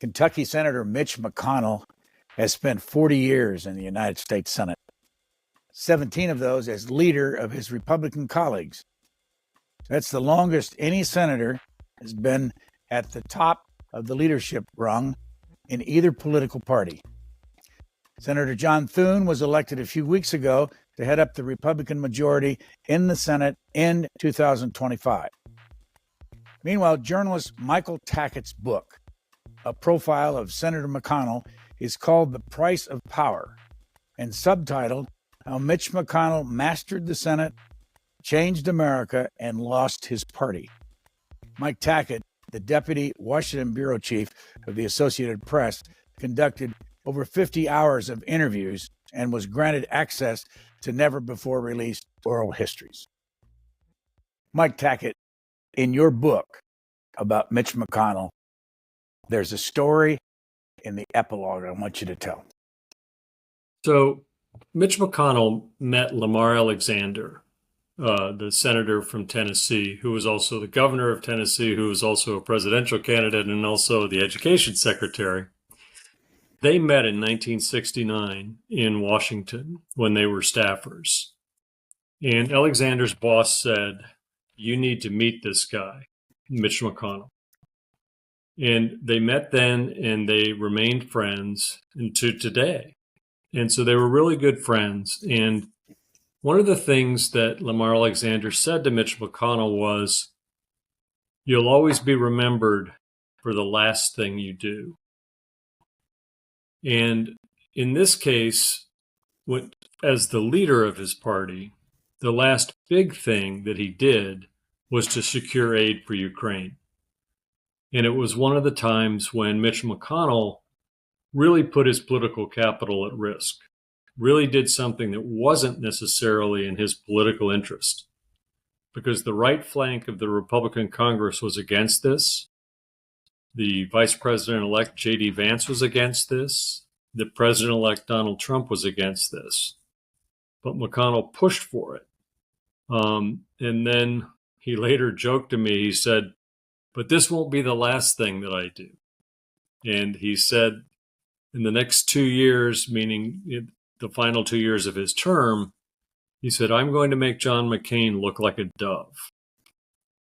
Kentucky Senator Mitch McConnell has spent 40 years in the United States Senate, 17 of those as leader of his Republican colleagues. That's the longest any senator has been at the top of the leadership rung in either political party. Senator John Thune was elected a few weeks ago to head up the Republican majority in the Senate in 2025. Meanwhile, journalist Michael Tackett's book, a profile of Senator McConnell, is called The Price of Power and subtitled How Mitch McConnell Mastered the Senate, Changed America, and Lost His Party. Mike Tackett, the deputy Washington bureau chief of the Associated Press, conducted over 50 hours of interviews and was granted access to never-before-released oral histories. Mike Tackett, in your book about Mitch McConnell, there's a story in the epilogue I want you to tell. So Mitch McConnell met Lamar Alexander, the senator from Tennessee, who was also the governor of Tennessee, who was also a presidential candidate and also the education secretary. They met in 1969 in Washington when they were staffers. And Alexander's boss said, "You need to meet this guy, Mitch McConnell." And they met then and they remained friends into today. And so they were really good friends. And one of the things that Lamar Alexander said to Mitch McConnell was, "You'll always be remembered for the last thing you do." And in this case, as the leader of his party, the last big thing that he did was to secure aid for Ukraine. And it was one of the times when Mitch McConnell really put his political capital at risk, really did something that wasn't necessarily in his political interest, because the right flank of the Republican Congress was against this. The Vice President-elect J.D. Vance was against this. The President-elect Donald Trump was against this. But McConnell pushed for it. And then he later joked to me, he said, "But this won't be the last thing that I do." And he said, in the next 2 years, meaning the final 2 years of his term, he said, "I'm going to make John McCain look like a dove.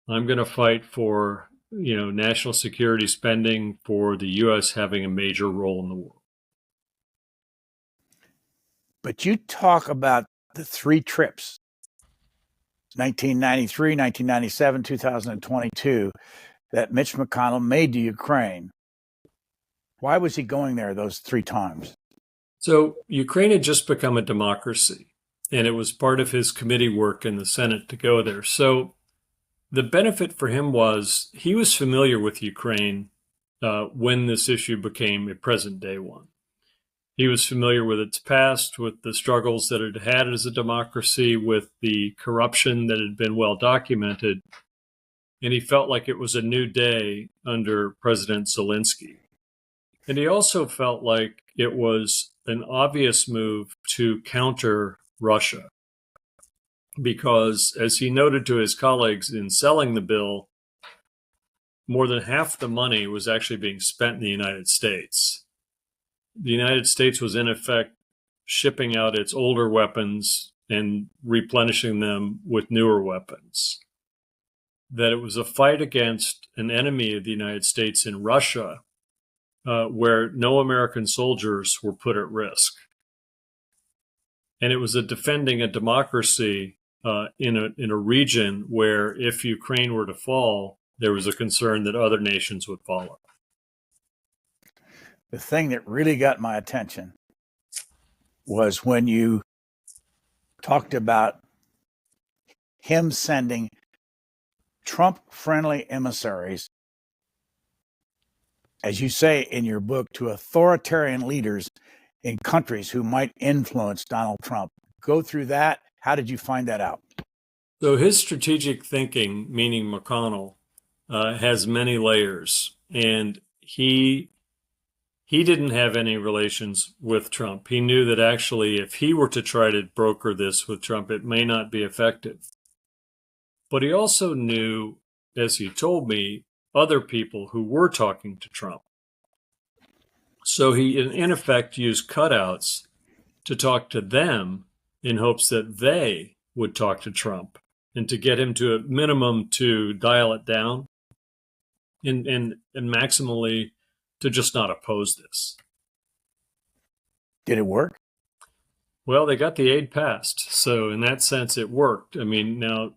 I'm going to fight for, national security spending, for the U.S. having a major role in the world." But you talk about the three trips, 1993, 1997, 2022, that Mitch McConnell made to Ukraine. Why was he going there those three times? So Ukraine had just become a democracy, and it was part of his committee work in the Senate to go there. So the benefit for him was he was familiar with Ukraine when this issue became a present-day one. He was familiar with its past, with the struggles that it had as a democracy, with the corruption that had been well documented, and he felt like it was a new day under President Zelensky. And he also felt like it was an obvious move to counter Russia, because, as he noted to his colleagues in selling the bill, more than half the money was actually being spent in the United States. The United States was, in effect, shipping out its older weapons and replenishing them with newer weapons. That it was a fight against an enemy of the United States in Russia, where no American soldiers were put at risk. And it was defending a democracy in a region where, if Ukraine were to fall, there was a concern that other nations would follow. The thing that really got my attention was when you talked about him sending Trump-friendly emissaries, as you say in your book, to authoritarian leaders in countries who might influence Donald Trump. Go through that. How did you find that out? So his strategic thinking, meaning McConnell, has many layers, and he didn't have any relations with Trump. He knew that actually if he were to try to broker this with Trump, it may not be effective. But he also knew, as he told me, other people who were talking to Trump. So he, in effect, used cutouts to talk to them in hopes that they would talk to Trump and to get him to a minimum to dial it down and maximally to just not oppose this. Did it work? Well, they got the aid passed. So in that sense, it worked. I mean, now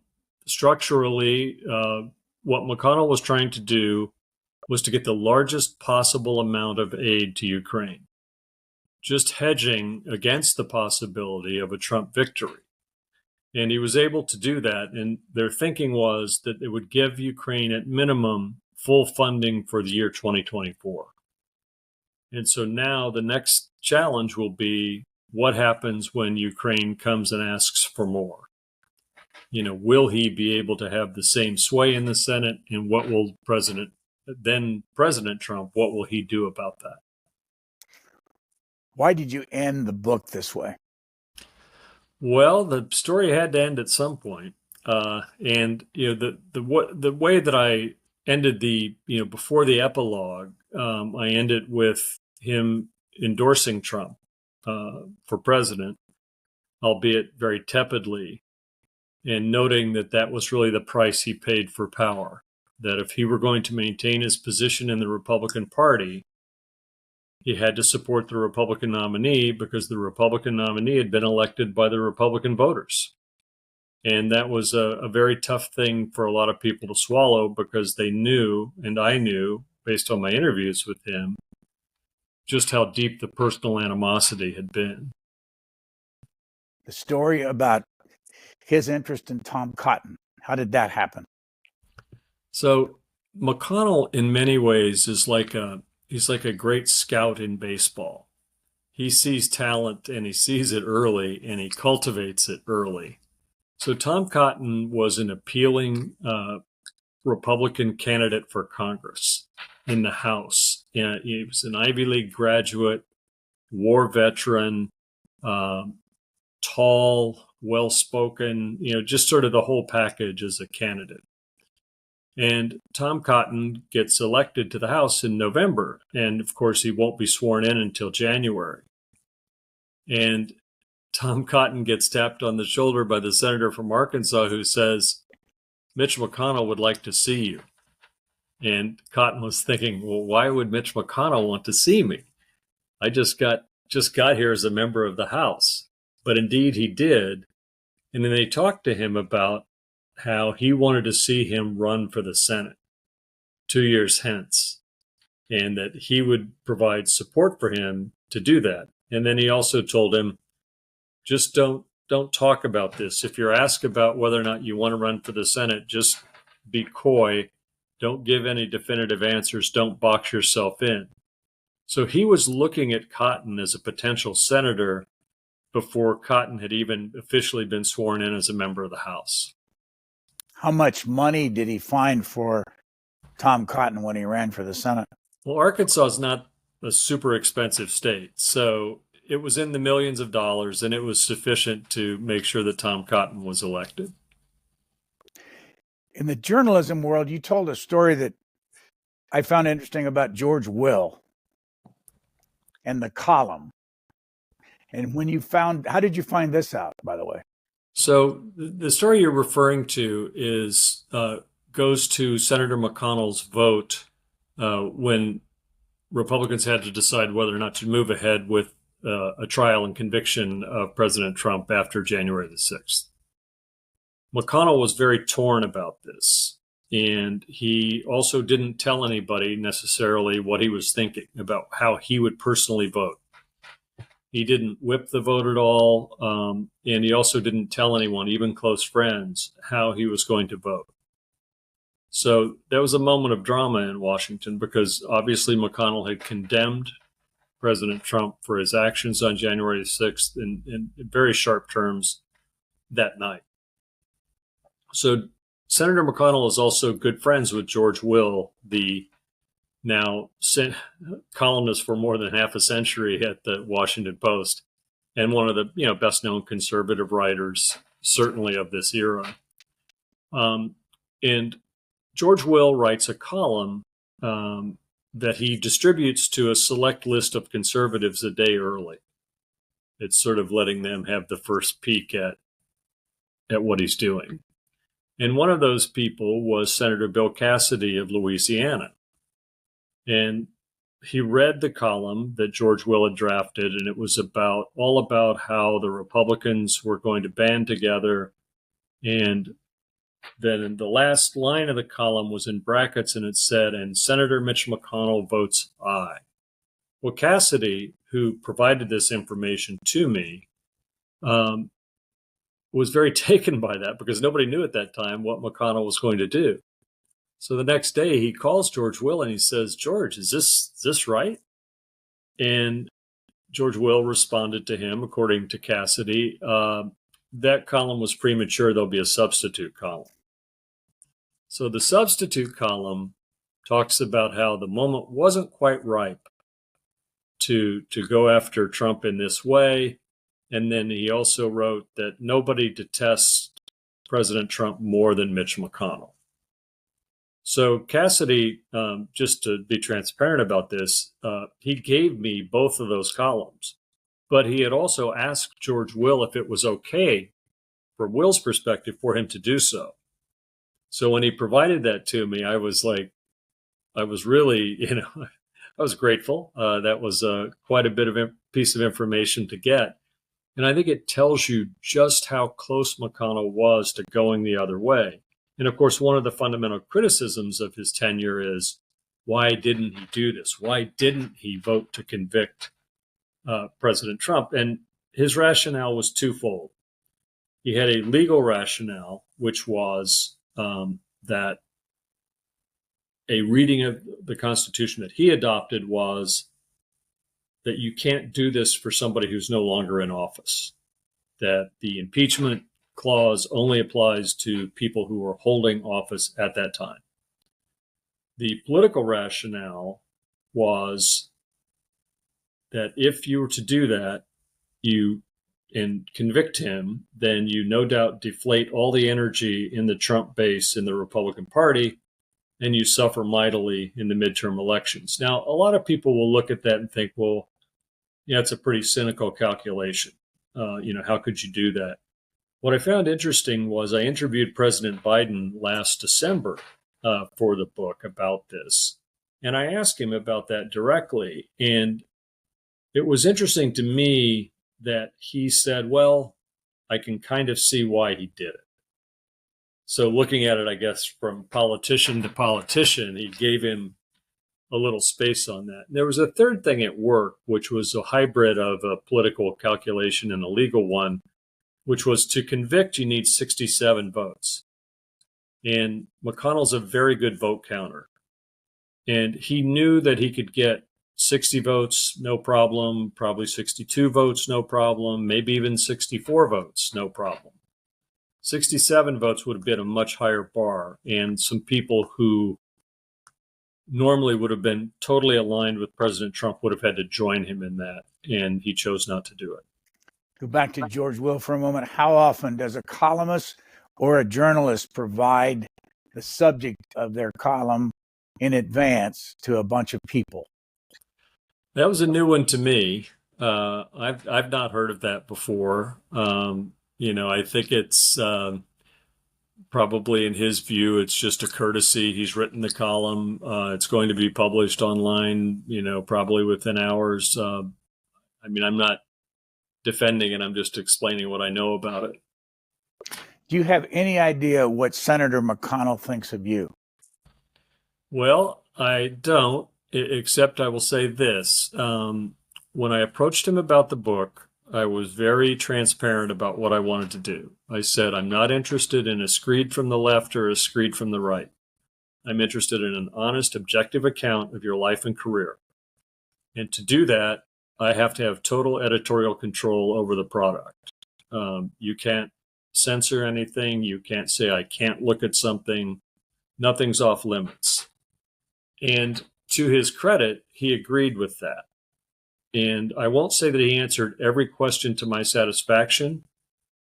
structurally, what McConnell was trying to do was to get the largest possible amount of aid to Ukraine, just hedging against the possibility of a Trump victory. And he was able to do that. And their thinking was that it would give Ukraine at minimum full funding for the year 2024. And so now the next challenge will be what happens when Ukraine comes and asks for more? You know, will he be able to have the same sway in the Senate? And what will President Trump, what will he do about that? Why did you end the book this way? Well, the story had to end at some point. And, you know, the way that I ended before the epilogue, I ended with him endorsing Trump for president, albeit very tepidly, and noting that that was really the price he paid for power, that if he were going to maintain his position in the Republican Party, he had to support the Republican nominee because the Republican nominee had been elected by the Republican voters. And that was a very tough thing for a lot of people to swallow because they knew, and I knew, based on my interviews with him, just how deep the personal animosity had been. The story about his interest in Tom Cotton, how did that happen? So McConnell, in many ways, is he's like a great scout in baseball. He sees talent and he sees it early and he cultivates it early. So Tom Cotton was an appealing Republican candidate for Congress in the House. He was an Ivy League graduate, war veteran, tall, well-spoken, just sort of the whole package as a candidate. And Tom Cotton gets elected to the House in November. And of course, he won't be sworn in until January. And Tom Cotton gets tapped on the shoulder by the senator from Arkansas who says, Mitch McConnell would like to see you. And Cotton was thinking, well, why would Mitch McConnell want to see me? I just got here as a member of the House. But indeed he did. And then they talked to him about how he wanted to see him run for the Senate 2 years hence, and that he would provide support for him to do that. And then he also told him, just don't talk about this. If you're asked about whether or not you want to run for the Senate, just be coy. Don't give any definitive answers. Don't box yourself in. So he was looking at Cotton as a potential senator before Cotton had even officially been sworn in as a member of the House. How much money did he find for Tom Cotton when he ran for the Senate? Well, Arkansas is not a super expensive state, so it was in the millions of dollars, and it was sufficient to make sure that Tom Cotton was elected. In the journalism world, you told a story that I found interesting about George Will and the column. And how did you find this out, by the way? So the story you're referring to goes to Senator McConnell's vote when Republicans had to decide whether or not to move ahead with a trial and conviction of President Trump after January the 6th. McConnell was very torn about this, and he also didn't tell anybody necessarily what he was thinking about how he would personally vote. He didn't whip the vote at all, and he also didn't tell anyone, even close friends, how he was going to vote. So there was a moment of drama in Washington because obviously McConnell had condemned President Trump for his actions on January 6th in very sharp terms that night. So Senator McConnell is also good friends with George Will, the now columnist for more than half a century at the Washington Post, and one of the best-known conservative writers, certainly of this era. And George Will writes a column that he distributes to a select list of conservatives a day early. It's sort of letting them have the first peek at what he's doing. And one of those people was Senator Bill Cassidy of Louisiana. And he read the column that George Will had drafted, and it was all about how the Republicans were going to band together. And then the last line of the column was in brackets, and it said, "And Senator Mitch McConnell votes aye." Well, Cassidy, who provided this information to me, was very taken by that because nobody knew at that time what McConnell was going to do. So the next day he calls George Will and he says, "George, is this right?" And George Will responded to him, according to Cassidy, that column was premature. There'll be a substitute column. So the substitute column talks about how the moment wasn't quite ripe to go after Trump in this way. And then he also wrote that nobody detests President Trump more than Mitch McConnell. So Cassidy, just to be transparent about this, he gave me both of those columns, but he had also asked George Will if it was okay from Will's perspective for him to do so. So when he provided that to me, I was really, I was grateful. That was quite a bit of piece of information to get. And I think it tells you just how close McConnell was to going the other way. And of course, one of the fundamental criticisms of his tenure is, why didn't he do this? Why didn't he vote to convict President Trump? And his rationale was twofold. He had a legal rationale, which was that a reading of the Constitution that he adopted was that you can't do this for somebody who's no longer in office, that the impeachment clause only applies to people who are holding office at that time. The political rationale was that if you were to do that, and convict him, then you no doubt deflate all the energy in the Trump base in the Republican Party, and you suffer mightily in the midterm elections. Now, a lot of people will look at that and think, well, yeah, it's a pretty cynical calculation. How could you do that? What I found interesting was I interviewed President Biden last December for the book about this, and I asked him about that directly. And it was interesting to me that he said, well, I can kind of see why he did it. So looking at it, I guess, from politician to politician, he gave him a little space on that. There was a third thing at work, which was a hybrid of a political calculation and a legal one, which was to convict, you need 67 votes. And McConnell's a very good vote counter. And he knew that he could get 60 votes, no problem, probably 62 votes, no problem, maybe even 64 votes, no problem. 67 votes would have been a much higher bar, and some people who normally would have been totally aligned with President Trump would have had to join him in that, and he chose not to do it. Go back to George Will for a moment. How often does a columnist or a journalist provide the subject of their column in advance to a bunch of people? That was a new one to me. I've not heard of that before. I think it's probably, in his view, it's just a courtesy. He's written the column. It's going to be published online, probably within hours. I'm not defending it. I'm just explaining what I know about it. Do you have any idea what Senator McConnell thinks of you? Well, I don't, except I will say this. When I approached him about the book, I was very transparent about what I wanted to do. I said, I'm not interested in a screed from the left or a screed from the right. I'm interested in an honest, objective account of your life and career. And to do that, I have to have total editorial control over the product. You can't censor anything. You can't say, I can't look at something. Nothing's off limits. And to his credit, he agreed with that. And I won't say that he answered every question to my satisfaction,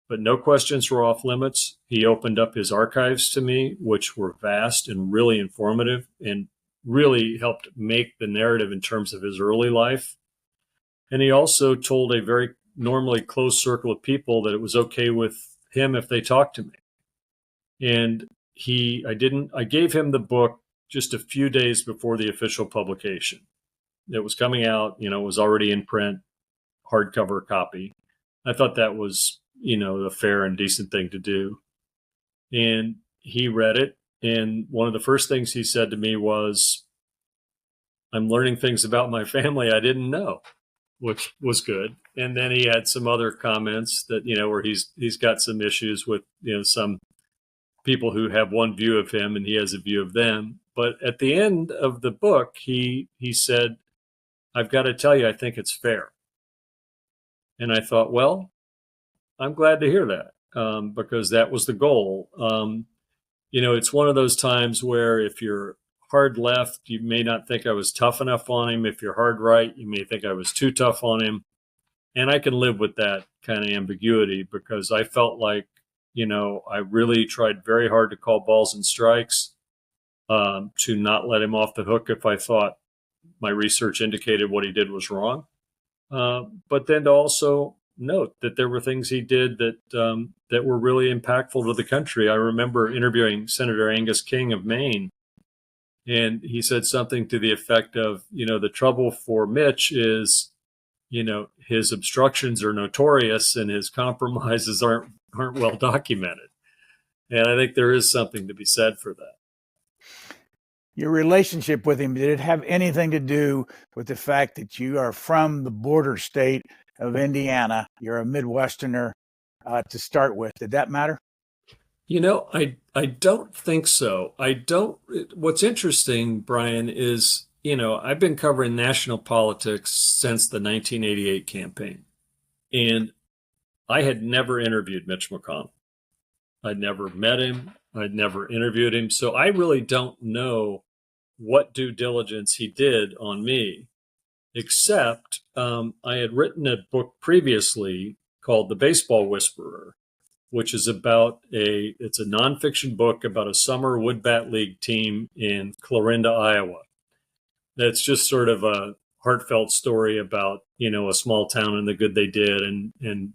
but no questions were off limits. He opened up his archives to me, which were vast and really informative. And really helped make the narrative in terms of his early life. And he also told a very normally close circle of people that it was okay with him if they talked to me. And I gave him the book just a few days before the official publication. It was coming out, it was already in print, hardcover copy. I thought that was, a fair and decent thing to do. And he read it. And one of the first things he said to me was, I'm learning things about my family I didn't know, which was good. And then he had some other comments that, where he's got some issues with, some people who have one view of him and he has a view of them. But at the end of the book, he said, I've got to tell you, I think it's fair. And I thought, well, I'm glad to hear that, because that was the goal. It's one of those times where if you're hard left, you may not think I was tough enough on him. If you're hard right, you may think I was too tough on him. And I can live with that kind of ambiguity because I felt like, I really tried very hard to call balls and strikes, to not let him off the hook if I thought my research indicated what he did was wrong. But then to also note that there were things he did that were really impactful to the country. I remember interviewing Senator Angus King of Maine, and he said something to the effect of, the trouble for Mitch is, his obstructions are notorious and his compromises aren't well documented. And I think there is something to be said for that. Your relationship with him, did it have anything to do with the fact that you are from the border state of Indiana? You're a Midwesterner to start with. Did that matter? I don't think so. What's interesting, Brian, is, I've been covering national politics since the 1988 campaign. And I had never interviewed Mitch McConnell. I'd never met him. I'd never interviewed him. So I really don't know what due diligence he did on me, except I had written a book previously called The Baseball Whisperer, which is it's a nonfiction book about a summer wood bat league team in Clarinda, Iowa. That's just sort of a heartfelt story about, a small town and the good they did and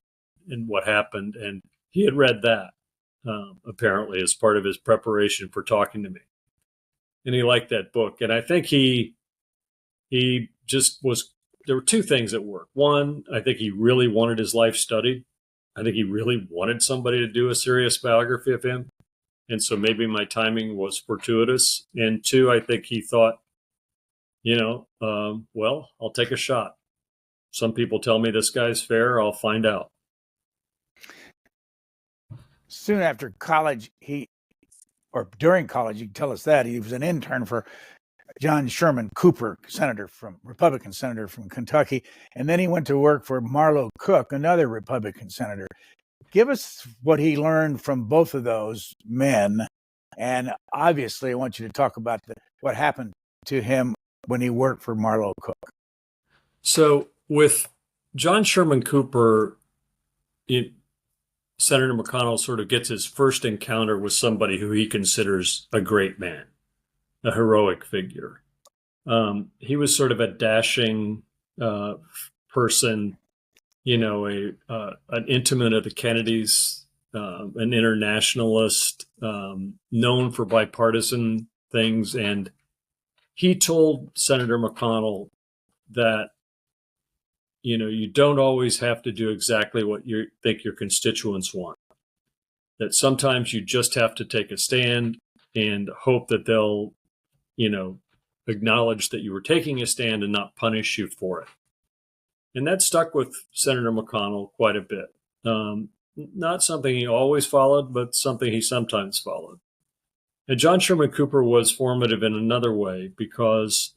what happened. And he had read that, apparently, as part of his preparation for talking to me. And he liked that book. And I think he just was, there were two things at work. One, I think he really wanted his life studied. I think he really wanted somebody to do a serious biography of him. And so maybe my timing was fortuitous. And two, I think he thought, well, I'll take a shot. Some people tell me this guy's fair. I'll find out. Soon after college, during college, you can tell us that, he was an intern for John Sherman Cooper, Republican senator from Kentucky. And then he went to work for Marlowe Cook, another Republican senator. Give us what he learned from both of those men. And obviously, I want you to talk about what happened to him when he worked for Marlowe Cook. So with John Sherman Cooper, Senator McConnell sort of gets his first encounter with somebody who he considers a great man, a heroic figure. He was sort of a dashing person, an intimate of the Kennedys, an internationalist, known for bipartisan things. And he told Senator McConnell that, you don't always have to do exactly what you think your constituents want. That sometimes you just have to take a stand and hope that they'll, acknowledge that you were taking a stand and not punish you for it. And that stuck with Senator McConnell quite a bit. Not something he always followed, but something he sometimes followed. And John Sherman Cooper was formative in another way because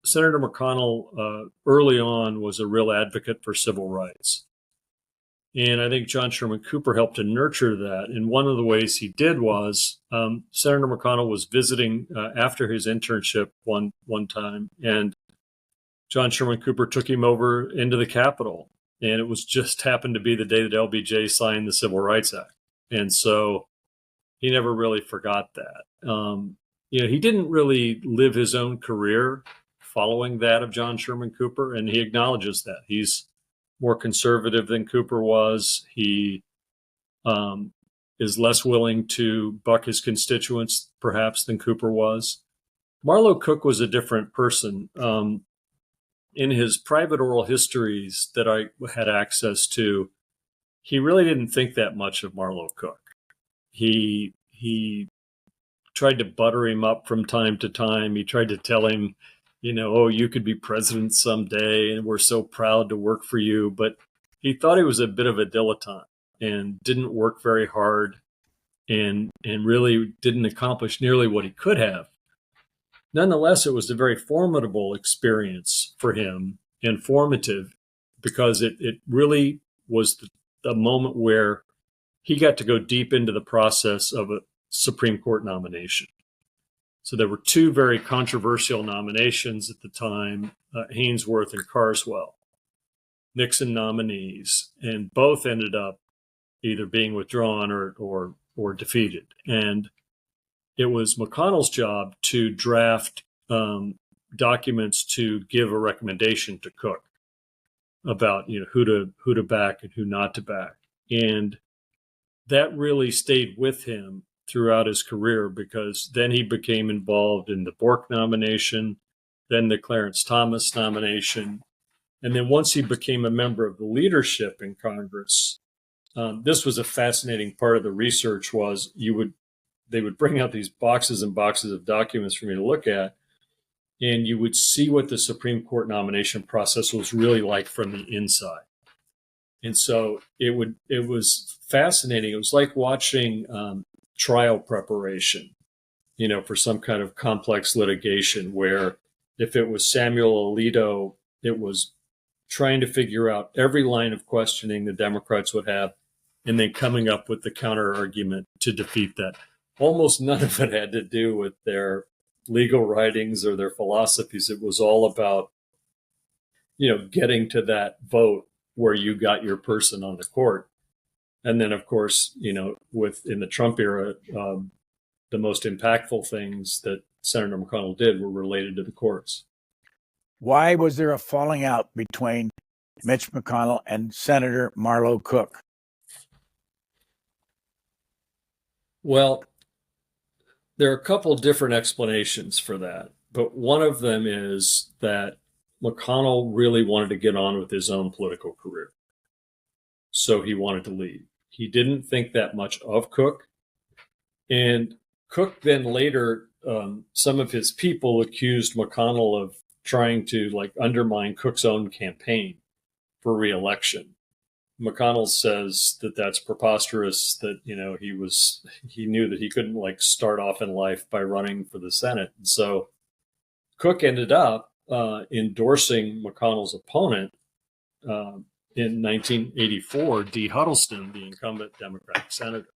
Senator McConnell early on was a real advocate for civil rights. And I think John Sherman Cooper helped to nurture that. And one of the ways he did was Senator McConnell was visiting after his internship one time, and John Sherman Cooper took him over into the Capitol. And it was just happened to be the day that LBJ signed the Civil Rights Act. And so he never really forgot that. he didn't really live his own career following that of John Sherman Cooper, and he acknowledges that. He's more conservative than Cooper was. He is less willing to buck his constituents, perhaps, than Cooper was. Marlowe Cook was a different person. In his private oral histories that I had access to, he really didn't think that much of Marlowe Cook. He tried to butter him up from time to time. He tried to tell him, oh, you could be president someday, and we're so proud to work for you. But he thought he was a bit of a dilettante and didn't work very hard and really didn't accomplish nearly what he could have. Nonetheless, it was a very formidable experience for him and formative because it really was the moment where he got to go deep into the process of a Supreme Court nomination. So there were two very controversial nominations at the time, Haynesworth and Carswell, Nixon nominees, and both ended up either being withdrawn or defeated. And it was McConnell's job to draft documents to give a recommendation to Cook about who to back and who not to back. And that really stayed with him throughout his career because then he became involved in the Bork nomination, then the Clarence Thomas nomination. And then once he became a member of the leadership in Congress, this was a fascinating part of the research was they would bring out these boxes and boxes of documents for me to look at, and you would see what the Supreme Court nomination process was really like from the inside. And so it was fascinating. It was like watching trial preparation, for some kind of complex litigation where if it was Samuel Alito, it was trying to figure out every line of questioning the Democrats would have and then coming up with the counter argument to defeat that. Almost none of it had to do with their legal writings or their philosophies. It was all about, getting to that vote where you got your person on the court. And then, of course, in the Trump era, the most impactful things that Senator McConnell did were related to the courts. Why was there a falling out between Mitch McConnell and Senator Marlowe Cook? Well, there are a couple different explanations for that, but one of them is that McConnell really wanted to get on with his own political career. So he wanted to leave. He didn't think that much of Cook. And Cook then later, some of his people accused McConnell of trying to undermine Cook's own campaign for re-election. McConnell says that that's preposterous, that, he knew that he couldn't start off in life by running for the Senate. And so Cook ended up endorsing McConnell's opponent in 1984, D. Huddleston, the incumbent Democratic senator.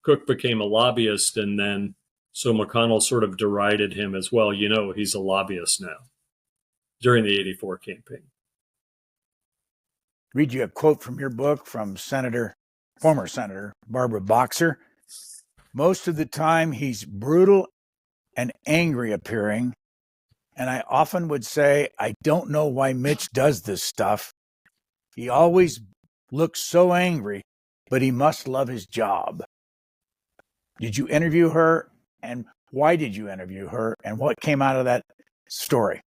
Cook became a lobbyist, and then so McConnell sort of derided him as well. He's a lobbyist now during the 84 campaign. Read you a quote from your book from former Senator Barbara Boxer. Most of the time he's brutal and angry appearing, and I often would say, I don't know why Mitch does this stuff. He always looks so angry, but he must love his job. Did you interview her, and why did you interview her, and what came out of that story?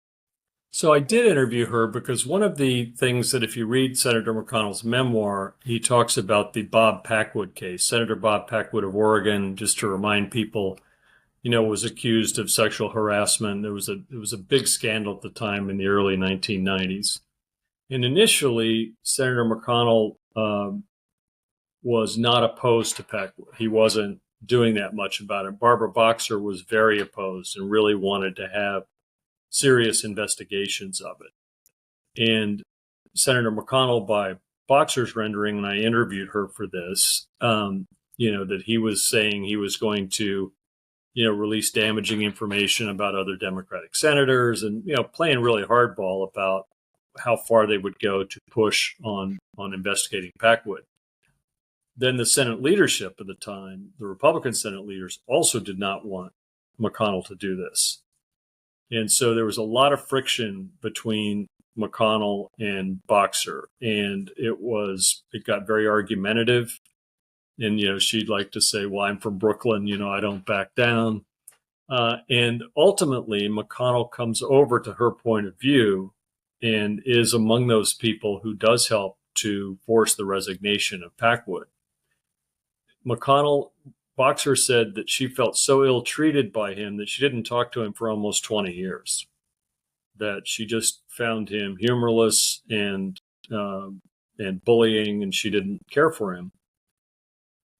So I did interview her because one of the things that if you read Senator McConnell's memoir, he talks about the Bob Packwood case. Senator Bob Packwood of Oregon, just to remind people, was accused of sexual harassment. It was a big scandal at the time in the early 1990s. And initially, Senator McConnell was not opposed to Packwood. He wasn't doing that much about it. Barbara Boxer was very opposed and really wanted to have serious investigations of it. And Senator McConnell, by Boxer's rendering, and I interviewed her for this, that he was saying he was going to, release damaging information about other Democratic senators and, playing really hardball about how far they would go to push on investigating Packwood. Then the Senate leadership at the time, the Republican Senate leaders, also did not want McConnell to do this. And so there was a lot of friction between McConnell and Boxer, and it got very argumentative. And, she'd like to say, well, I'm from Brooklyn, I don't back down. And ultimately, McConnell comes over to her point of view and is among those people who does help to force the resignation of Packwood. Boxer said that she felt so ill-treated by him that she didn't talk to him for almost 20 years, that she just found him humorless and bullying, and she didn't care for him.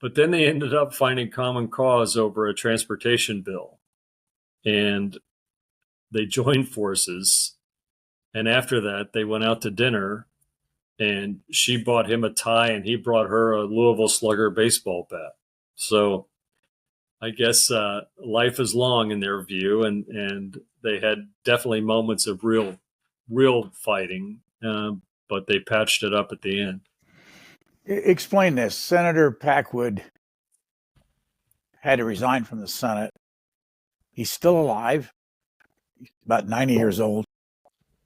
But then they ended up finding common cause over a transportation bill, and they joined forces. And after that, they went out to dinner, and she bought him a tie, and he brought her a Louisville Slugger baseball bat. So I guess life is long in their view, and they had definitely moments of real fighting, but they patched it up at the end. Explain this. Senator Packwood had to resign from the Senate. He's still alive. He's about 90 years old.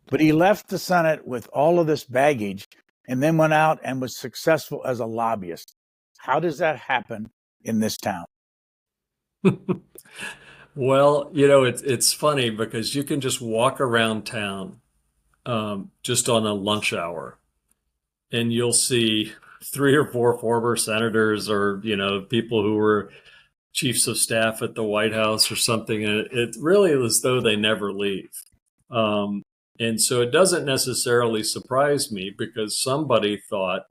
But he left the Senate with all of this baggage and then went out and was successful as a lobbyist. How does that happen in this town? Well, it's funny because you can just walk around town just on a lunch hour, and you'll see 3 or 4 former senators or, people who were chiefs of staff at the White House or something. And it really is as though they never leave. And so it doesn't necessarily surprise me, because somebody thought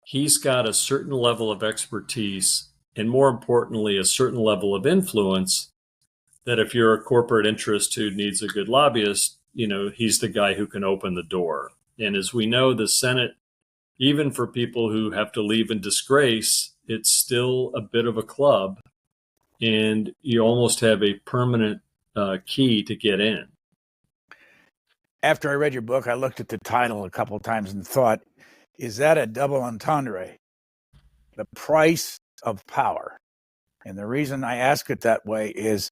he's got a certain level of expertise and, more importantly, a certain level of influence, that if you're a corporate interest who needs a good lobbyist, he's the guy who can open the door. And as we know, the Senate, even for people who have to leave in disgrace, it's still a bit of a club, and you almost have a permanent key to get in. After I read your book, I looked at the title a couple of times and thought, is that a double entendre? The price of power. And the reason I ask it that way is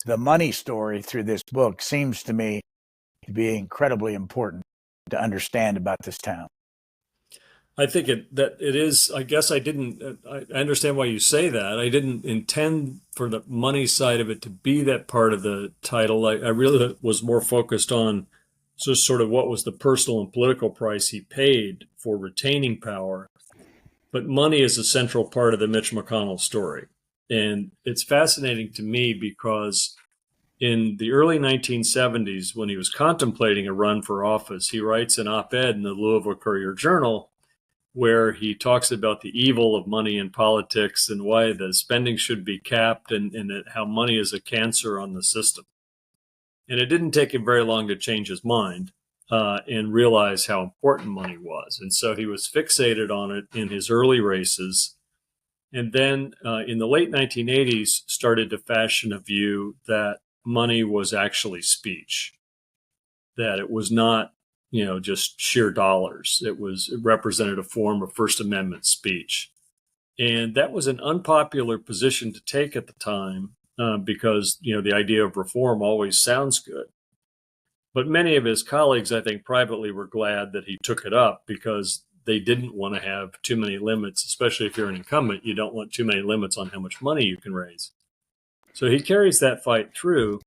the money story through this book seems to me to be incredibly important to understand about this town. I think it is. I guess I understand why you say that. I didn't intend for the money side of it to be that part of the title. I really was more focused on just sort of what was the personal and political price he paid for retaining power. But money is a central part of the Mitch McConnell story. And it's fascinating to me because in the early 1970s, when he was contemplating a run for office, he writes an op-ed in the Louisville Courier-Journal where he talks about the evil of money in politics and why the spending should be capped, and how money is a cancer on the system. And it didn't take him very long to change his mind and realize how important money was. And so he was fixated on it in his early races. And then in the late 1980s, started to fashion a view that money was actually speech, that it was not just sheer dollars. It represented a form of First Amendment speech. And that was an unpopular position to take at the time because, the idea of reform always sounds good. But many of his colleagues, I think, privately were glad that he took it up, because they didn't want to have too many limits, especially if you're an incumbent. You don't want too many limits on how much money you can raise. So he carries that fight through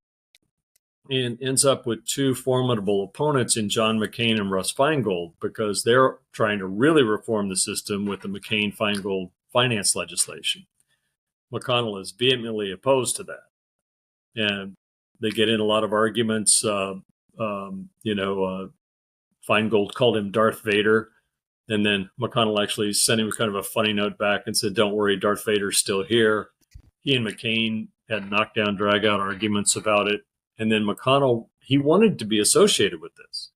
and ends up with 2 formidable opponents in John McCain and Russ Feingold, because they're trying to really reform the system with the McCain-Feingold finance legislation. McConnell is vehemently opposed to that. And they get in a lot of arguments. Feingold called him Darth Vader. And then McConnell actually sent him kind of a funny note back and said, don't worry, Darth Vader's still here. He and McCain had knockdown, drag-out arguments about it. And then McConnell, he wanted to be associated with this.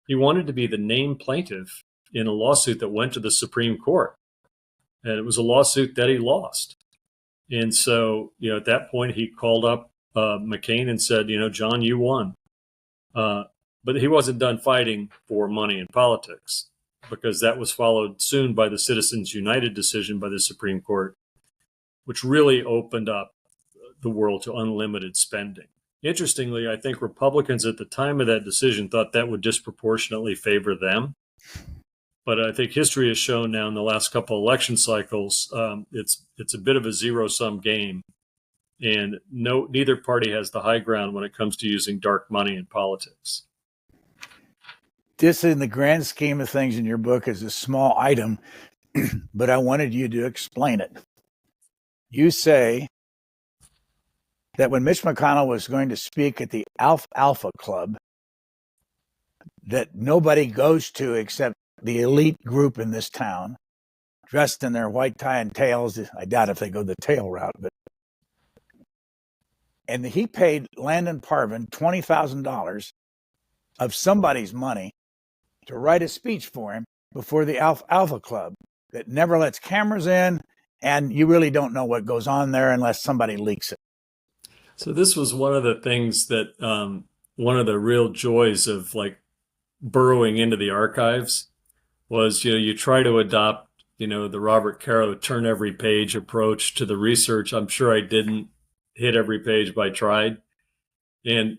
He wanted to be the named plaintiff in a lawsuit that went to the Supreme Court. And it was a lawsuit that he lost. And so, at that point, he called up McCain and said, John, you won. But he wasn't done fighting for money in politics, because that was followed soon by the Citizens United decision by the Supreme Court, which really opened up the world to unlimited spending. Interestingly, I think Republicans at the time of that decision thought that would disproportionately favor them. But I think history has shown now in the last couple of election cycles, it's a bit of a zero-sum game. And neither party has the high ground when it comes to using dark money in politics. This, in the grand scheme of things in your book, is a small item, but I wanted you to explain it. You say that when Mitch McConnell was going to speak at the Alpha Club, that nobody goes to except the elite group in this town, dressed in their white tie and tails. I doubt if they go the tail route, but. And he paid Landon Parvin $20,000 of somebody's money to write a speech for him before the Alpha Club that never lets cameras in, and you really don't know what goes on there unless somebody leaks it. So this was one of the things that one of the real joys of like burrowing into the archives was, you try to adopt, the Robert Caro turn every page approach to the research. I'm sure I didn't hit every page, but I tried. And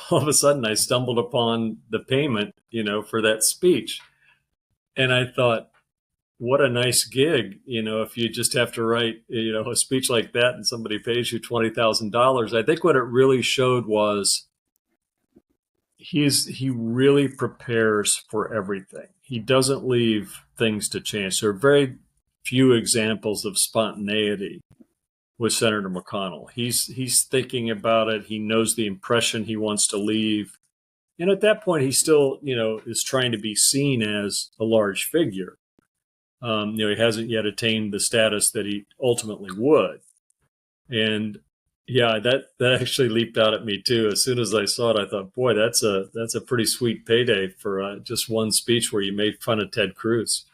all of a sudden I stumbled upon the payment, for that speech. And I thought, what a nice gig, if you just have to write, a speech like that and somebody pays you $20,000. I think what it really showed was he really prepares for everything. He doesn't leave things to chance. There are very few examples of spontaneity with Senator McConnell. He's thinking about it. He knows the impression he wants to leave. And at that point, he still, is trying to be seen as a large figure. He hasn't yet attained the status that he ultimately would. And yeah, that actually leaped out at me too. As soon as I saw it, I thought, boy, that's a pretty sweet payday for just one speech where you made fun of Ted Cruz.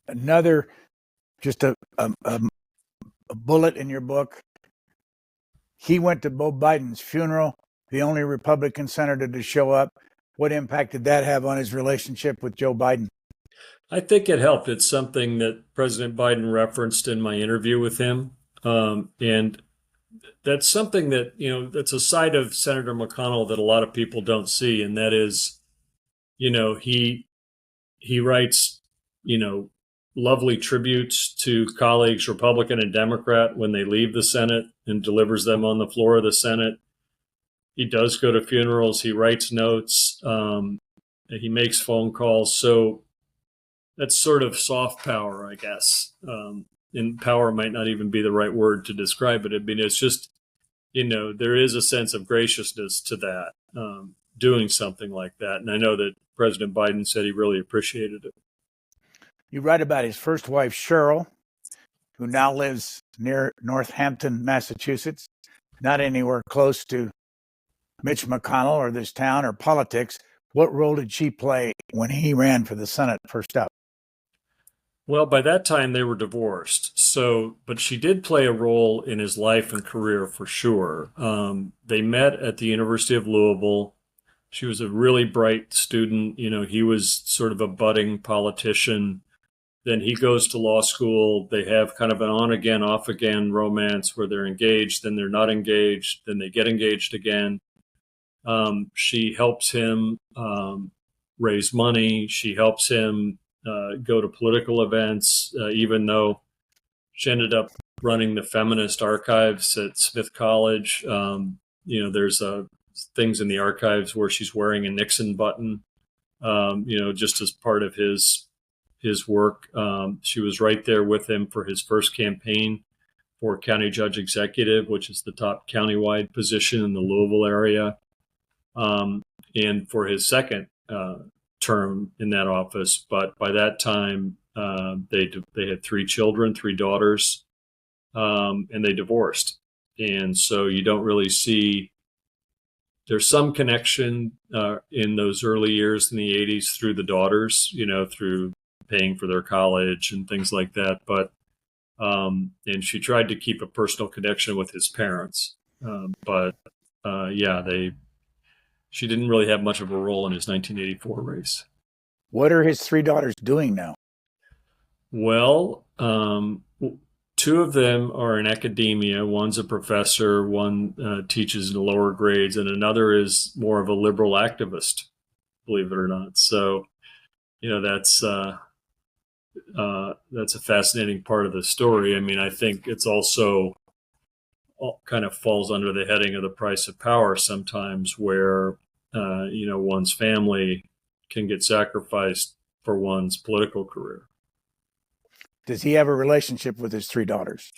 Another, just a bullet in your book. He went to Beau Biden's funeral, the only Republican senator to show up. What impact did that have on his relationship with Joe Biden? I think it helped. It's something that President Biden referenced in my interview with him. And that's something that, that's a side of Senator McConnell that a lot of people don't see. And that is, he writes, lovely tributes to colleagues, Republican and Democrat, when they leave the Senate and delivers them on the floor of the Senate. He does go to funerals. He writes notes. He makes phone calls. So that's sort of soft power, I guess. And power might not even be the right word to describe it. I mean, it's just, there is a sense of graciousness to that, doing something like that. And I know that President Biden said he really appreciated it. You write about his first wife, Cheryl, who now lives near Northampton, Massachusetts, not anywhere close to Mitch McConnell or this town or politics. What role did she play when he ran for the Senate first up? Well, by that time they were divorced. But she did play a role in his life and career for sure. They met at the University of Louisville. She was a really bright student. He was sort of a budding politician. Then he goes to law school. They have kind of an on again, off again romance where they're engaged, then they're not engaged, then they get engaged again. She helps him raise money. She helps him go to political events, even though she ended up running the feminist archives at Smith College. There's things in the archives where she's wearing a Nixon button, just as part of his work. She was right there with him for his first campaign for county judge executive, which is the top countywide position in the Louisville area. And for his second term in that office. But by that time, they had 3 children, 3 daughters, and they divorced. And so you don't really see, there's some connection in those early years in the 80s through the daughters, through paying for their college and things like that. But and she tried to keep a personal connection with his parents. She didn't really have much of a role in his 1984 race. What are his 3 daughters doing now? Well, Two of them are in academia. One's a professor, one teaches in the lower grades, and another is more of a liberal activist, believe it or not. So, that's a fascinating part of the story. I mean, I think it's also kind of falls under the heading of the price of power sometimes, where one's family can get sacrificed for one's political career. Does he have a relationship with his three daughters?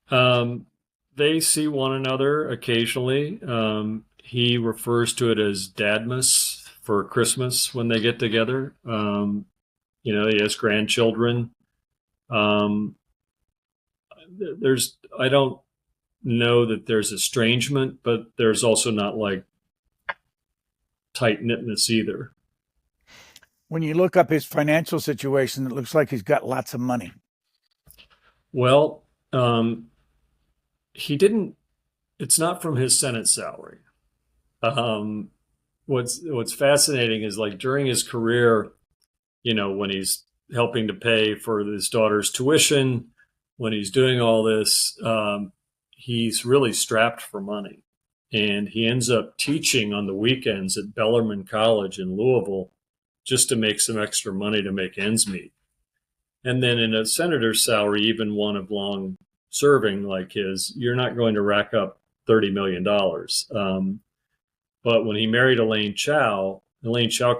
They see one another occasionally. He refers to it as Dadmas for Christmas when they get together. He has grandchildren. I don't know that there's estrangement, but there's also not like tight-knitness either. When you look up his financial situation, it looks like he's got lots of money. Well, he didn't. It's not from his Senate salary. What's fascinating is, like, during his career, when he's helping to pay for his daughter's tuition, when he's doing all this, he's really strapped for money. And he ends up teaching on the weekends at Bellarmine College in Louisville just to make some extra money to make ends meet. And then in a senator's salary, even one of long serving like his, you're not going to rack up $30 million. But when he married Elaine Chao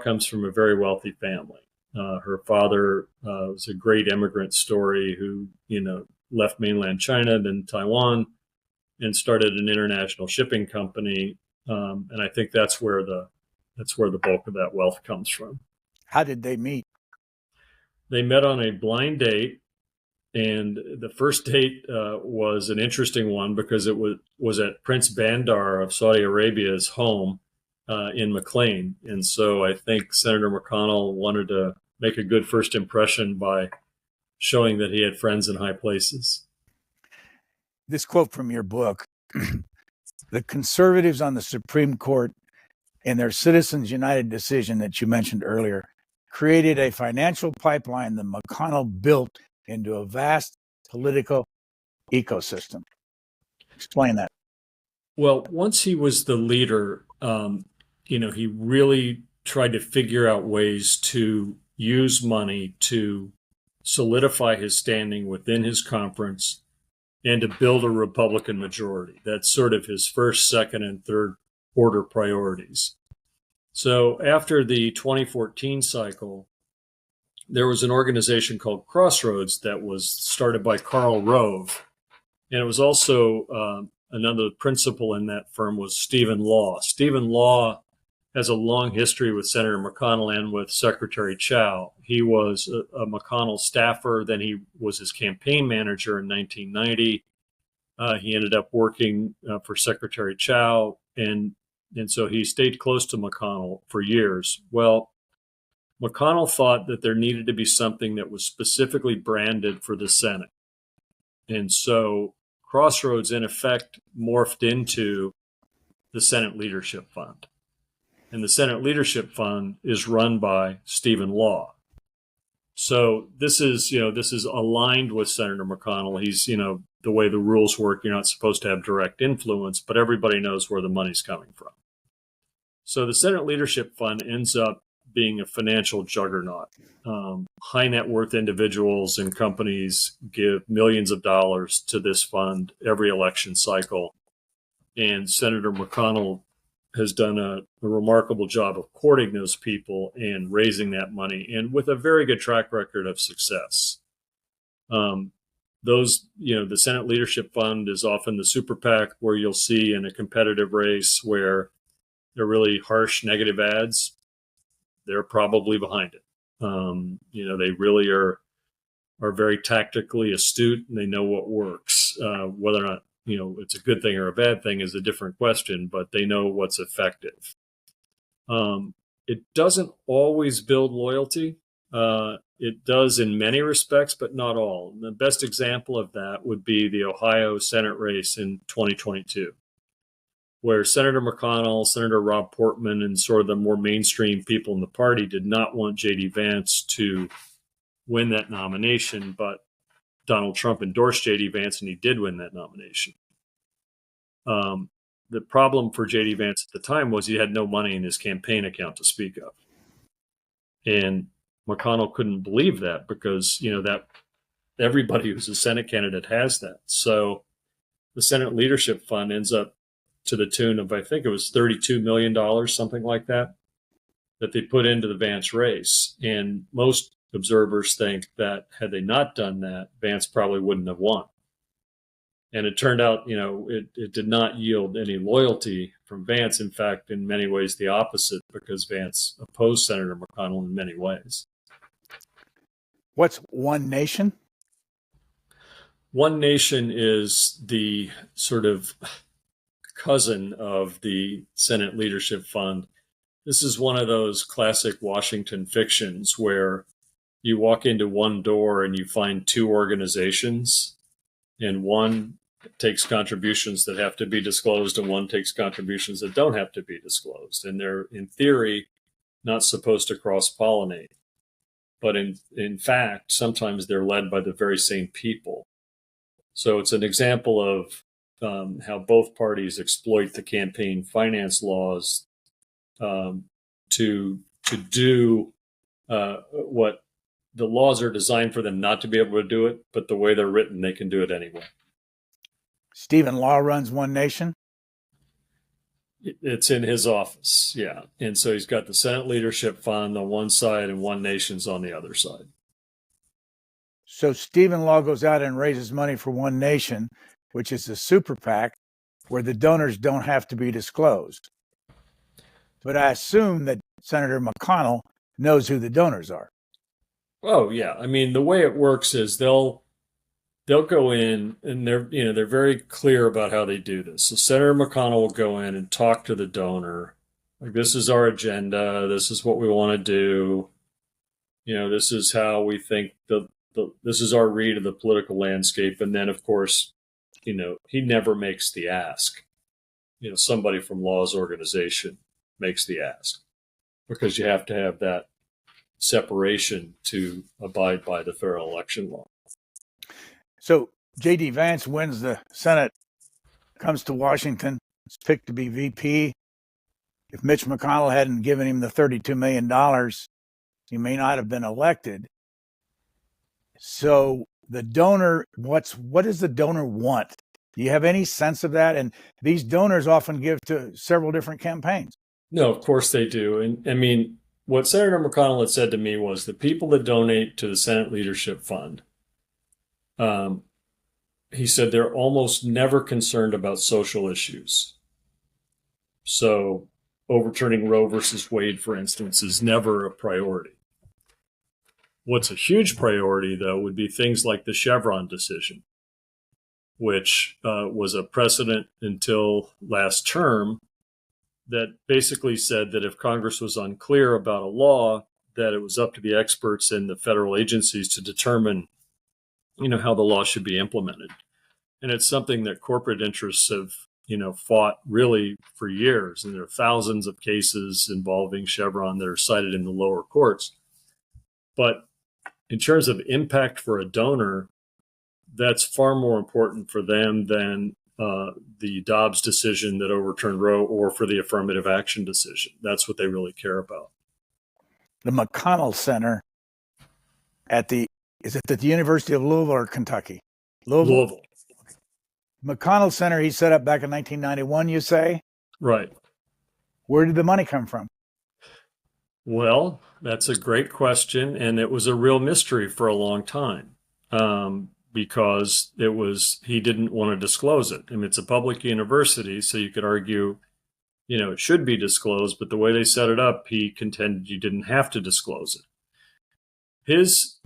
comes from a very wealthy family. Her father was a great immigrant story who, left mainland China, then Taiwan, and started an international shipping company. And I think that's where the bulk of that wealth comes from. How did they meet? They met on a blind date, and the first date was an interesting one because it was at Prince Bandar of Saudi Arabia's home in McLean. And so I think Senator McConnell wanted to make a good first impression by showing that he had friends in high places. This quote from your book: the conservatives on the Supreme Court, in their Citizens United decision that you mentioned earlier, created a financial pipeline that McConnell built into a vast political ecosystem. Explain that. Well, once he was the leader, he really tried to figure out ways to use money to solidify his standing within his conference and to build a Republican majority. That's sort of his first, second, and third order priorities. So after the 2014 cycle, there was an organization called Crossroads that was started by Karl Rove. And it was also another principal in that firm was Stephen Law. Stephen Law has a long history with Senator McConnell and with Secretary Chao. He was a McConnell staffer. Then he was his campaign manager in 1990. He ended up working for Secretary Chao, and so he stayed close to McConnell for years. Well, McConnell thought that there needed to be something that was specifically branded for the Senate. And so Crossroads, in effect, morphed into the Senate Leadership Fund. And the Senate Leadership Fund is run by Stephen Law. So this is aligned with Senator McConnell. He's, the way the rules work, you're not supposed to have direct influence, but everybody knows where the money's coming from. So the Senate Leadership Fund ends up being a financial juggernaut. High net worth individuals and companies give millions of dollars to this fund every election cycle. And Senator McConnell has done a remarkable job of courting those people and raising that money, and with a very good track record of success. The Senate Leadership Fund is often the super PAC where you'll see in a competitive race where they're really harsh negative ads. They're probably behind it. They really are very tactically astute, and they know what works. Whether or not it's a good thing or a bad thing is a different question, but they know what's effective. It doesn't always build loyalty. It does in many respects, but not all. And the best example of that would be the Ohio Senate race in 2022, where Senator McConnell, Senator Rob Portman, and sort of the more mainstream people in the party did not want J.D. Vance to win that nomination, but Donald Trump endorsed J.D. Vance, and he did win that nomination. The problem for J.D. Vance at the time was he had no money in his campaign account to speak of. And McConnell couldn't believe that because, that everybody who's a Senate candidate has that. So the Senate Leadership Fund ends up to the tune of, I think it was $32 million, something like that they put into the Vance race. And most observers think that had they not done that, Vance probably wouldn't have won. And it turned out, it did not yield any loyalty from Vance. In fact, in many ways, the opposite, because Vance opposed Senator McConnell in many ways. What's One Nation? One Nation is the sort of cousin of the Senate Leadership Fund. This is one of those classic Washington fictions where you walk into one door and you find two organizations, and one takes contributions that have to be disclosed and one takes contributions that don't have to be disclosed. And they're, in theory, not supposed to cross-pollinate. But in fact, sometimes they're led by the very same people. So it's an example of how both parties exploit the campaign finance laws to do what the laws are designed for them not to be able to do it, but the way they're written, they can do it anyway. Stephen Law runs One Nation? It's in his office, yeah. And so he's got the Senate Leadership Fund on one side and One Nation's on the other side. So Stephen Law goes out and raises money for One Nation, which is a super PAC where the donors don't have to be disclosed. But I assume that Senator McConnell knows who the donors are. Oh, yeah. I mean, the way it works is they'll go in and they're very clear about how they do this. So Senator McConnell will go in and talk to the donor. Like, this is our agenda. This is what we want to do. This is how we think this is our read of the political landscape. And then, of course, he never makes the ask. Somebody from Law's organization makes the ask, because you have to have that separation to abide by the fair election law. So J.D. Vance wins the Senate, comes to Washington, is picked to be VP. If Mitch McConnell hadn't given him the $32 million, he may not have been elected. So the donor, what does the donor want? Do you have any sense of that? And these donors often give to several different campaigns. No, of course they do. And I mean, what Senator McConnell had said to me was the people that donate to the Senate Leadership Fund, he said they're almost never concerned about social issues. So overturning Roe versus Wade, for instance, is never a priority. What's a huge priority, though, would be things like the Chevron decision, which was a precedent until last term that basically said that if Congress was unclear about a law, that it was up to the experts in the federal agencies to determine, how the law should be implemented. And it's something that corporate interests have, fought really for years. And there are thousands of cases involving Chevron that are cited in the lower courts. But in terms of impact for a donor, that's far more important for them than the Dobbs decision that overturned Roe, or for the affirmative action decision. That's what they really care about. The McConnell Center is it at the University of Louisville or Kentucky? Louisville. McConnell Center he set up back in 1991, you say? Right. Where did the money come from? Well, that's a great question, and it was a real mystery for a long time. Because he didn't want to disclose it. I mean, it's a public university, so you could argue, it should be disclosed, but the way they set it up, he contended you didn't have to disclose it. His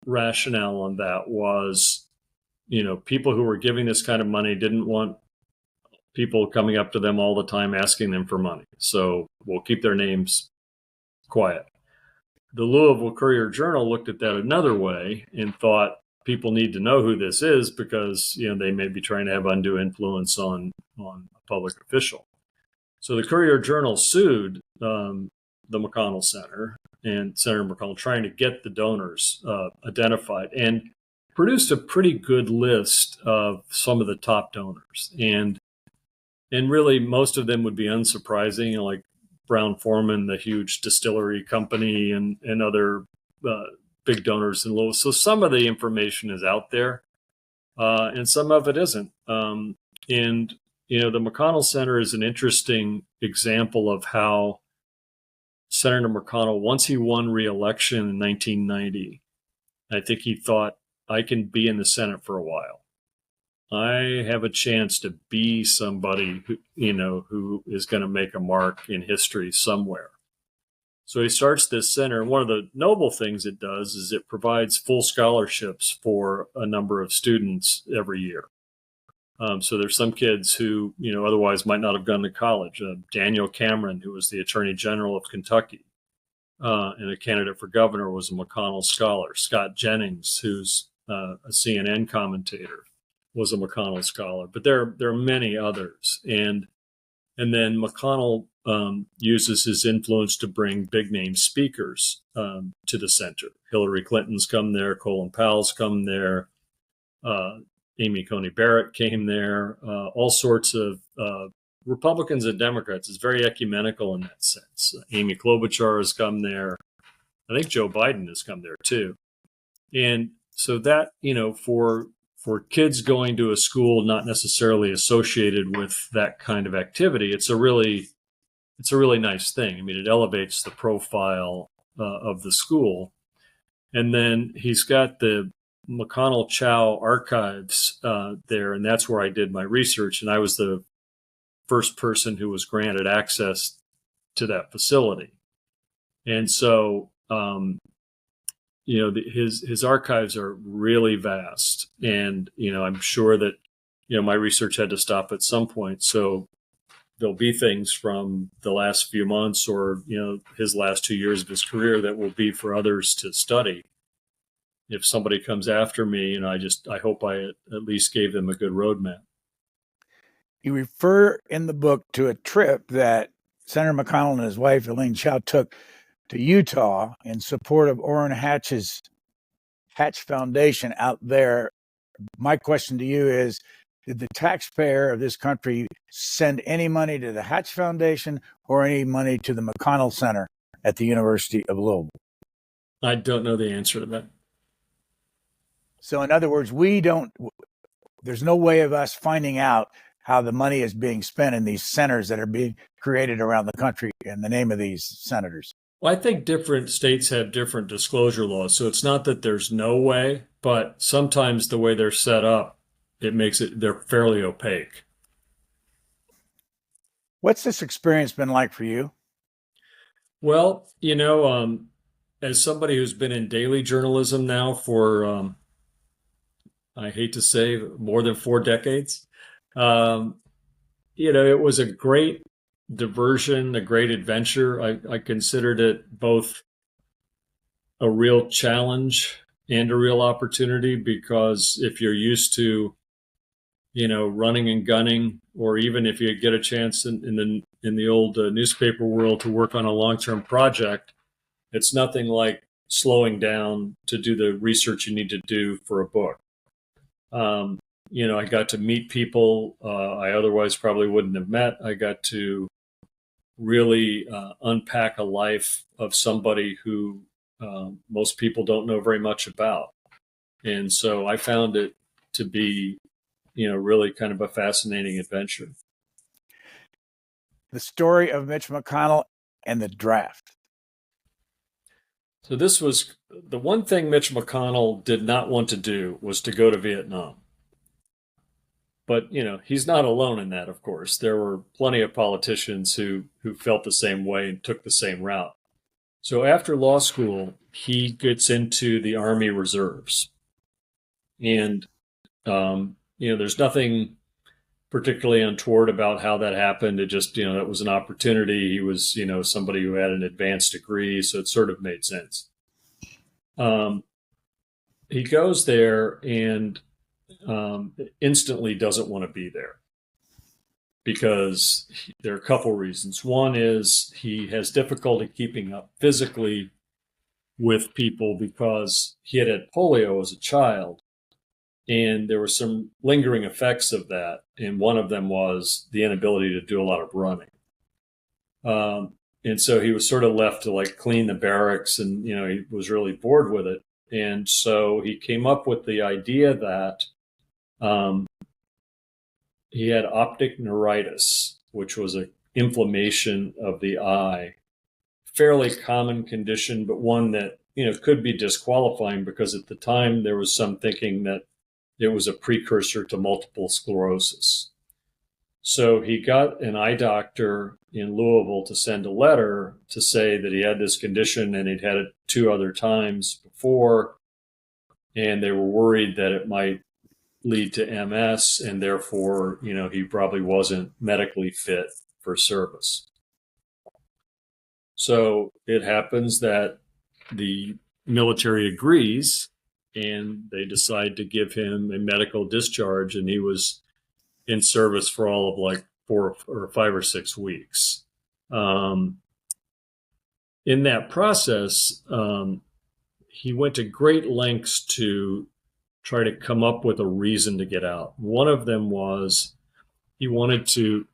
rationale on that was, people who were giving this kind of money didn't want people coming up to them all the time asking them for money. So we'll keep their names quiet. The Louisville Courier-Journal looked at that another way and thought, people need to know who this is because, they may be trying to have undue influence on a public official. So the Courier-Journal sued the McConnell Center and Senator McConnell, trying to get the donors identified. And produced a pretty good list of some of the top donors, and really most of them would be unsurprising, like Brown-Forman, the huge distillery company, and other big donors in Louisville. So some of the information is out there, and some of it isn't. And the McConnell Center is an interesting example of how Senator McConnell, once he won re-election in 1990, I think he thought, I can be in the Senate for a while. I have a chance to be somebody who is going to make a mark in history somewhere. So he starts this center. One of the noble things it does is it provides full scholarships for a number of students every year. So there's some kids who, otherwise might not have gone to college. Daniel Cameron, who was the Attorney General of Kentucky and a candidate for governor, was a McConnell scholar. Scott Jennings, who's a CNN commentator, was a McConnell scholar. But there are many others. And then McConnell uses his influence to bring big name speakers to the center. Hillary Clinton's come there, Colin Powell's come there, Amy Coney Barrett came there, all sorts of Republicans and Democrats. It's very ecumenical in that sense. Amy Klobuchar has come there. I think Joe Biden has come there too. And so that, for kids going to a school not necessarily associated with that kind of activity, it's a really nice thing. I mean, it elevates the profile of the school. And then he's got the McConnell Chow archives there, and that's where I did my research. And I was the first person who was granted access to that facility. And so, his archives are really vast. And, I'm sure that, my research had to stop at some point. So there'll be things from the last few months or, his last 2 years of his career that will be for others to study. If somebody comes after me, I hope I at least gave them a good roadmap. You refer in the book to a trip that Senator McConnell and his wife, Elaine Chao, took to Utah in support of Orrin Hatch's Hatch Foundation out there. My question to you is, did the taxpayer of this country send any money to the Hatch Foundation or any money to the McConnell Center at the University of Louisville? I don't know the answer to that. So in other words, there's no way of us finding out how the money is being spent in these centers that are being created around the country in the name of these senators. Well, I think different states have different disclosure laws. So it's not that there's no way, but sometimes the way they're set up, they're fairly opaque. What's this experience been like for you? Well, as somebody who's been in daily journalism now for, I hate to say, more than 4 decades, it was a great diversion, a great adventure. I considered it both a real challenge and a real opportunity, because if you're used to, running and gunning, or even if you get a chance in the old newspaper world to work on a long-term project, it's nothing like slowing down to do the research you need to do for a book. I got to meet people I otherwise probably wouldn't have met. I got to really unpack a life of somebody who most people don't know very much about. And so I found it to be, really kind of a fascinating adventure. The story of Mitch McConnell and the draft. So this was the one thing Mitch McConnell did not want to do, was to go to Vietnam. But, he's not alone in that, of course. There were plenty of politicians who felt the same way and took the same route. So after law school, he gets into the Army Reserves. And, there's nothing particularly untoward about how that happened. It just, that was an opportunity. He was, somebody who had an advanced degree, so it sort of made sense. He goes there and instantly doesn't want to be there, because there are a couple reasons. One is he has difficulty keeping up physically with people because he had polio as a child. And there were some lingering effects of that. And one of them was the inability to do a lot of running. And so he was sort of left to like clean the barracks, and, he was really bored with it. And so he came up with the idea that he had optic neuritis, which was an inflammation of the eye, fairly common condition, but one that, could be disqualifying because at the time there was some thinking that it was a precursor to multiple sclerosis. So he got an eye doctor in Louisville to send a letter to say that he had this condition and he'd had it 2 other times before, and they were worried that it might lead to MS, and therefore, he probably wasn't medically fit for service. So it happens that the military agrees, and they decide to give him a medical discharge, and he was in service for all of like 4 or 5 or 6 weeks. In that process, he went to great lengths to try to come up with a reason to get out. One of them was he wanted to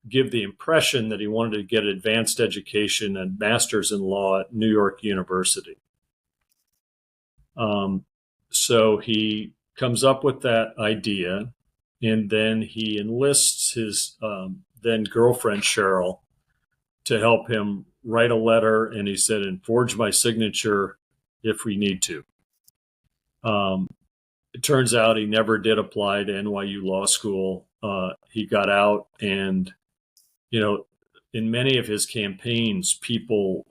give the impression that he wanted to get advanced education and master's in law at New York University. So he comes up with that idea, and then he enlists his then girlfriend, Cheryl, to help him write a letter, and he said, and forge my signature if we need to. It turns out he never did apply to NYU Law School. He got out, and, in many of his campaigns, people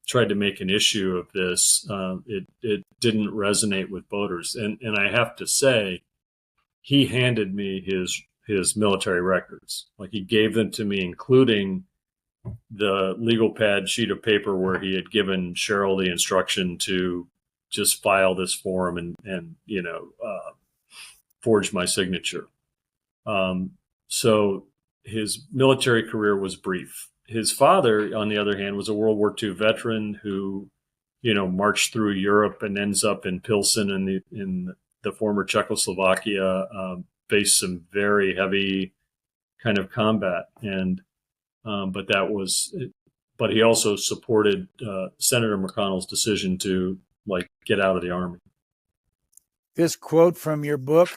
tried to make an issue of this. It didn't resonate with voters. And I have to say, he handed me his military records. Like, he gave them to me, including the legal pad sheet of paper where he had given Cheryl the instruction to just file this form and forge my signature. So his military career was brief. His father, on the other hand, was a World War II veteran who, marched through Europe and ends up in Pilsen in the former Czechoslovakia, faced some very heavy kind of combat. But he also supported Senator McConnell's decision to get out of the Army. This quote from your book: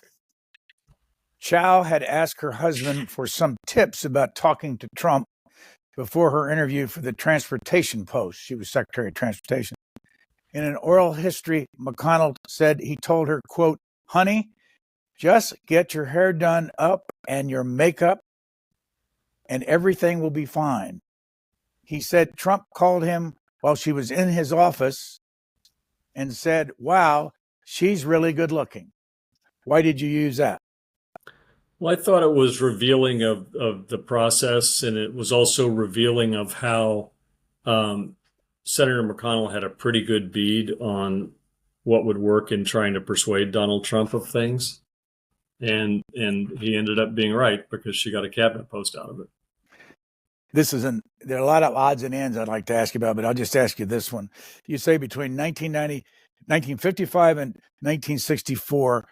Chow had asked her husband for some tips about talking to Trump before her interview for the transportation post. She was Secretary of Transportation. In an oral history, McConnell said he told her, quote, "Honey, just get your hair done up and your makeup and everything will be fine." He said Trump called him while she was in his office and said, "Wow, she's really good looking." Why did you use that? Well, I thought it was revealing of the process, and it was also revealing of how Senator McConnell had a pretty good bead on what would work in trying to persuade Donald Trump of things. And he ended up being right because she got a cabinet post out of it. There are a lot of odds and ends I'd like to ask you about, but I'll just ask you this one. You say between 1955 and 1964,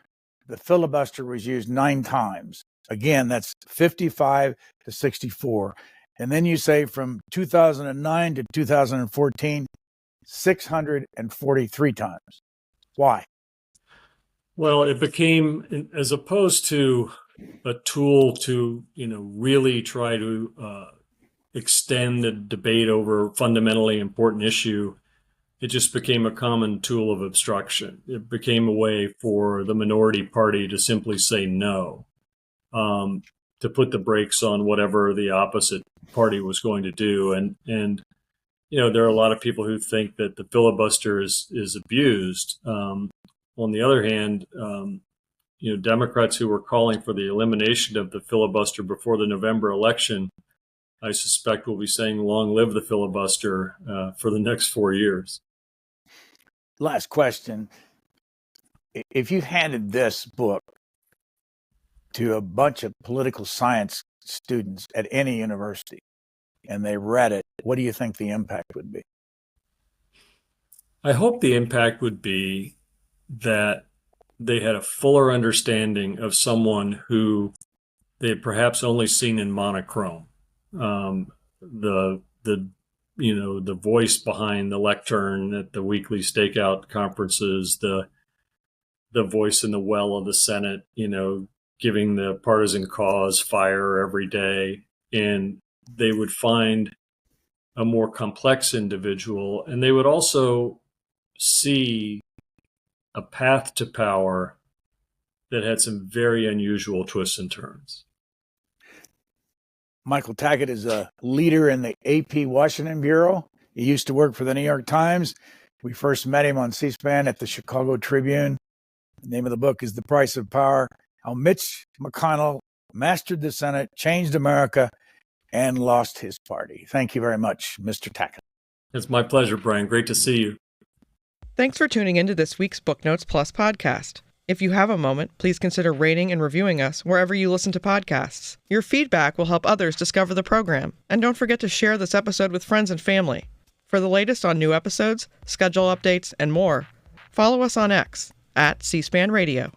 the filibuster was used 9 times. Again, that's 55 to 64. And then you say from 2009 to 2014, 643 times. Why? Well, it became, as opposed to a tool to, really try to extend the debate over a fundamentally important issue, it just became a common tool of obstruction. It became a way for the minority party to simply say no, to put the brakes on whatever the opposite party was going to do. And there are a lot of people who think that the filibuster is abused. On the other hand, Democrats who were calling for the elimination of the filibuster before the November election, I suspect will be saying long live the filibuster for the next 4 years. Last question. If you handed this book to a bunch of political science students at any university and they read it, what do you think the impact would be? I hope the impact would be that they had a fuller understanding of someone who they had perhaps only seen in monochrome. The voice behind the lectern at the weekly stakeout conferences, the voice in the well of the Senate, giving the partisan cause fire every day. And they would find a more complex individual, and they would also see a path to power that had some very unusual twists and turns. Michael Tackett is a leader in the AP Washington Bureau. He used to work for the New York Times. We first met him on C-SPAN at the Chicago Tribune. The name of the book is The Price of Power: How Mitch McConnell Mastered the Senate, Changed America, and Lost His Party. Thank you very much, Mr. Tackett. It's my pleasure, Brian. Great to see you. Thanks for tuning into this week's Booknotes Plus podcast. If you have a moment, please consider rating and reviewing us wherever you listen to podcasts. Your feedback will help others discover the program. And don't forget to share this episode with friends and family. For the latest on new episodes, schedule updates, and more, follow us on X @C-SPAN Radio.